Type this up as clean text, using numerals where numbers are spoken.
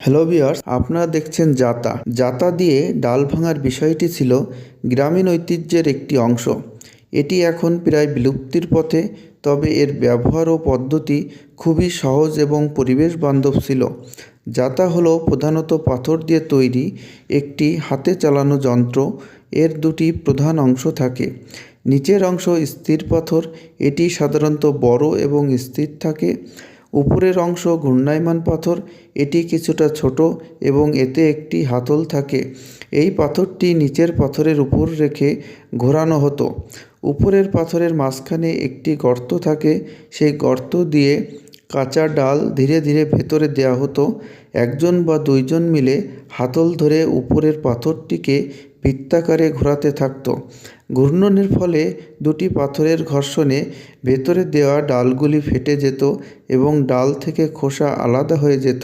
Hello viewers, আপনারা দেখছেন জাতা। জাতা দিয়ে ডাল ভাঙার বিষয়টি ছিল গ্রামীণ ঐতিহ্যের একটি অংশ। এটি এখন প্রায় বিলুপ্তির পথে, তবে এর ব্যবহার ও পদ্ধতি খুবই সহজ এবং পরিবেশ বান্ধব ছিল। জাতা হলো প্রধানত পাথর দিয়ে তৈরি একটি হাতে চালানো যন্ত্র। এর দুটি প্রধান অংশ থাকে। নিচের অংশ স্থির পাথর, এটি সাধারণত বড় এবং স্থির থাকে। উপরের অংশ ঘূর্ণায়মান পাথর, এটি কিছুটা ছোট এবং এতে একটি হাতল থাকে। এই পাথরটি নিচের পাথরের উপর রেখে ঘোরানো হতো। উপরের পাথরের মাঝখানে একটি গর্ত থাকে, সেই গর্ত দিয়ে কাঁচা ডাল ধীরে ধীরে ভেতরে দেওয়া হতো। একজন বা দুইজন মিলে হাতল ধরে উপরের পাথরটিকে বৃত্তাকারে ঘোরাতে থাকতো। ঘূর্ণনের ফলে দুটি পাথরের ঘর্ষণে ভেতরে দেওয়া ডালগুলি ফেটে যেত এবং ডাল থেকে খোসা আলাদা হয়ে যেত।